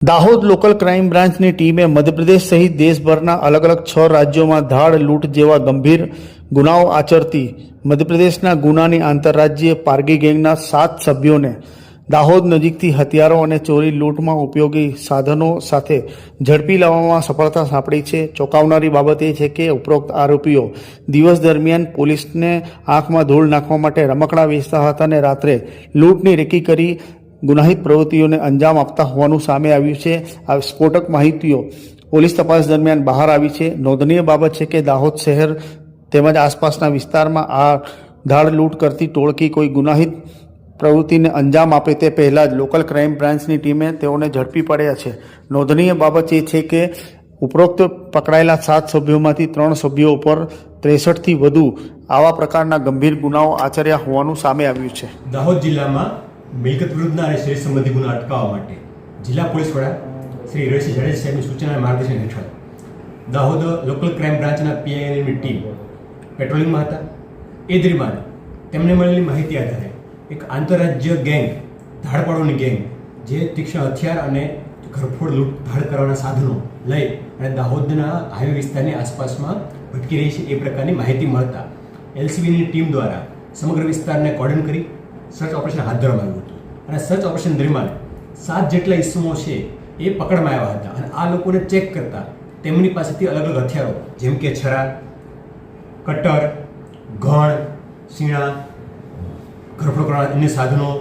Dahod local crime બ્રાન્ચની ટીમે મધ્યપ્રદેશ સહિત દેશભરના અલગ અલગ 6 રાજ્યોમાં ધાડ લૂંટ જેવા ગંભીર ગુનાઓ આચરતી મધ્યપ્રદેશના ગુનાની આંતરરાજ્ય પારગી ગેંગના 7 સભ્યોને દાહોદ નજીકથી હથિયારો અને ચોરી લૂંટમાં ઉપયોગી સાધનો સાથે ઝડપી લેવામાં સફળતા સાંપડી છે। ચોંકાવનારી બાબત એ છે કે ઉપરોક્ત આરોપીઓ દિવસ દરમિયાન પોલીસને આંખમાં ધૂળ નાખવા માટે રમકડા વેચતા હતા અને રાત્રે લૂંટની રેકી કરી ગુનાહિત પ્રવૃત્તિઓને અંજામ આપતા હોવાનું સામે આવ્યું છે। આ સ્ફોટક માહિતીઓ પોલીસ તપાસ દરમિયાન બહાર આવી છે। નોંધનીય બાબત છે કે દાહોદ શહેર તેમજ આસપાસના વિસ્તારમાં આ ધાડ લૂંટ કરતી ટોળકી કોઈ ગુનાહિત પ્રવૃત્તિને અંજામ આપે તે પહેલાં જ લોકલ ક્રાઇમ બ્રાન્ચની ટીમે તેઓને ઝડપી પડ્યા છે। નોંધનીય બાબત એ છે કે ઉપરોક્ત પકડાયેલા 7 સભ્યોમાંથી 3 સભ્યો ઉપર 63થી વધુ આવા પ્રકારના ગંભીર ગુનાઓ આચર્યા હોવાનું સામે આવ્યું છે। દાહોદ જિલ્લામાં મિલકત વિરુદ્ધના અને શેર સંબંધી ગુના અટકાવવા માટે જિલ્લા પોલીસ વડા શ્રી રવિસિંહ જાડેજા સાહેબની સૂચના અને માર્ગદર્શન હેઠળ દાહોદ લોકલ ક્રાઇમ બ્રાન્ચના પીઆઈની ટીમ પેટ્રોલિંગમાં હતા। એ દરમિયાન તેમને મળેલી માહિતી આધારે એક આંતરરાજ્ય ગેંગ ધાડપાડોની ગેંગ જે તીક્ષ્ણ હથિયાર અને ઘરફોડ લૂંટ ધાડ કરવાના સાધનો લઈ અને દાહોદના હાઈવે વિસ્તારની આસપાસમાં ભટકી રહી છે એ પ્રકારની માહિતી મળતા એલસીબીની ટીમ દ્વારા સમગ્ર વિસ્તારને કોર્ડન કરી સર્ચ ઓપરેશન હાથ ધરવામાં આવ્યું હતું અને સર્ચ ઓપરેશન દરમિયાન 7 જેટલા ઇસમો છે એ પકડવામાં આવ્યા હતા અને આ લોકોને ચેક કરતા તેમની પાસેથી અલગ અલગ હથિયારો જેમ કે છરા, કટર, ઘણ, સીણા, ઘરફોડ કરવાના અન્ય સાધનો,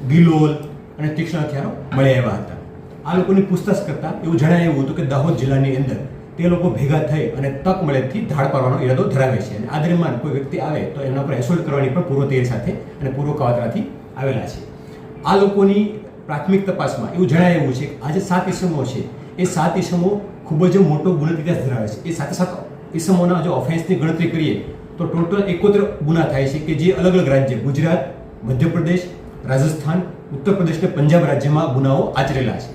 ગિલોલ અને તીક્ષ્ણ હથિયારો મળી આવ્યા હતા। આ લોકોની પૂછતાછ કરતા એવું જણાવ્યું હતું કે દાહોદ જિલ્લાની અંદર તે લોકો ભેગા થઈ અને તક મળેથી ધાડ પાડવાનો ઈરાદો ધરાવે છે અને આ દરમિયાન કોઈ વ્યક્તિ આવે તો એમના પર એસોલ્ટ કરવાની પણ પૂર્વ તૈયારી સાથે અને પૂર્વ કાવતરાથી આવેલા છે। આ લોકોની પ્રાથમિક તપાસમાં એવું જણાવ્યું છે કે આ જે 7 ઇસમો છે એ 7 ઇસમો ખૂબ જ મોટો ગુનો ઇતિહાસ ધરાવે છે। એ સાથે ઇસમોના જો ઓફેન્સની ગણતરી કરીએ તો ટોટલ 71 ગુના થાય છે કે જે અલગ અલગ રાજ્ય ગુજરાત, મધ્યપ્રદેશ, રાજસ્થાન, ઉત્તર પ્રદેશ અને પંજાબ રાજ્યમાં ગુનાઓ આચરેલા છે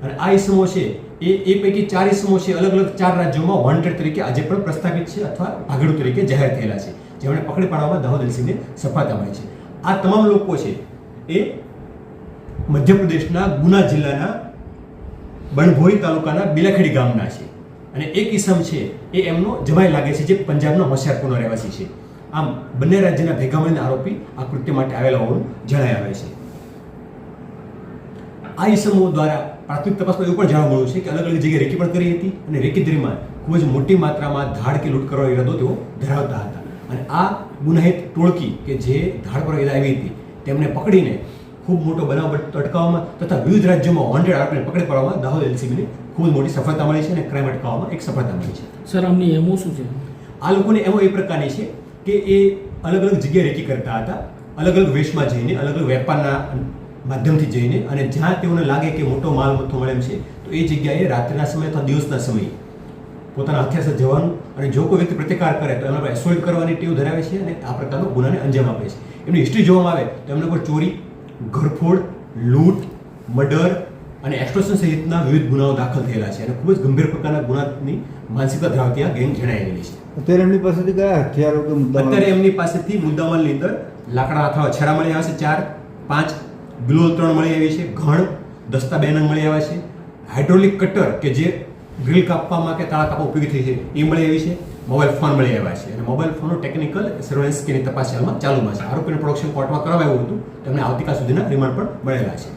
અને આ ઇસમો છે એ પૈકી 4 ઇસમો છે અલગ અલગ 4 રાજ્યોમાં વોન્ટેડ તરીકે આજે પણ પ્રસ્થાપિત છે અથવા ભાગેડુ તરીકે જાહેર થયેલા છે, જેમણે પકડી પાડવામાં દાહોદ એલસીબીને સફળતા મળી છે। આ તમામ લોકો છે એ મધ્યપ્રદેશના ગુના જિલ્લાના બણભોઈ તાલુકાના બિલાખેડી ગામના છે અને એક ઇસમ છે એ એમનો જમાઈ લાગે છે જે પંજાબનો હોશિયારપુરનો રહેવાસી છે। આમ બંને રાજ્યના ભેગા મળીને આરોપી આ કૃત્ય માટે આવેલા હોવાનું જણાઈ આવે છે। આ ઇસમો દ્વારા પ્રાથમિક તપાસમાં એવું પણ જાણવા મળ્યું છે કે અલગ અલગ જગ્યાએ રેકી પણ કરી હતી અને રેકી દરમિયાન ખૂબ જ મોટી માત્રામાં ધાડ કે લૂંટ કરવાનો ઈરાદો તેઓ ધરાવતા હતા અને આ ગુનાહિત ટોળકી કે જે ધાડ કરવા ઈરાદે આવી હતી તેમને પકડીને ખૂબ મોટો બનાવ અટકાવવામાં તથા વિવિધ રાજ્યોમાં વોન્ટેડ આરોપીને પકડી પાડવામાં દાહોદ એલસીબીને ખૂબ જ મોટી સફળતા મળી છે અને ક્રાઇમ અટકાવવામાં એક સફળતા મળી છે। સર, આમની એમો શું છે? આ લોકોની એમો એ પ્રકારની છે કે એ અલગ અલગ જગ્યાએ રેકી કરતા હતા, અલગ અલગ વેશમાં જઈને, અલગ અલગ વેપારના માધ્યમથી જઈને અને જ્યાં તેઓને લાગે કે મોટો માલ મથ્થો મળે એમ છે તો એ જગ્યાએ રાત્રિના સમયે અથવા દિવસના સમયે પોતાના હથિયાર સાથે જવાનું અને જો કોઈ વ્યક્તિ પ્રતિકાર કરે તો એમના પર એસોલ્ટ કરવાની ટેવ ધરાવે છે અને આ પ્રકારનો ગુનાને અંજામ આપે છે। એમની હિસ્ટ્રી જોવામાં આવે તો એમના પર ચોરી, ઘરફોડ, લૂંટ, મર્ડર અને એક્સટોર્શન સહિતના વિવિધ ગુનાઓ દાખલ થયેલા છે અને ખૂબ જ ગંભીર પ્રકારના ગુનાની માનસિકતા ધરાવતી આ ગેંગ જણાયેલી છે। અત્યારે એમની પાસેથી કયા હથિયારો કે અત્યારે એમની પાસેથી મુદ્દામાલની અંદર લાકડા અથવા છરા મળી આવ્યા છે 4-5, ગ્લોલ 3 મળી આવી છે, ઘણ, દસ્તા 2 નંગ મળી આવ્યા છે, હાઇડ્રોલિક કટર કે જે ગ્રીલ કાપવામાં કે તાળા કાપવા ઉપયોગી થઈ છે એ મળી આવી છે, મોબાઈલ ફોન મળી આવ્યા છે અને મોબાઈલ ફોનનો ટેકનિકલ સર્વેલન્સ કેની તપાસ હાલમાં ચાલુમાં છે। આરોપીનું પ્રોડક્શન કોર્ટમાં કરાવાયું હતું, તેમને આવતીકાલ સુધીના રિમાન્ડ પણ મળેલા છે।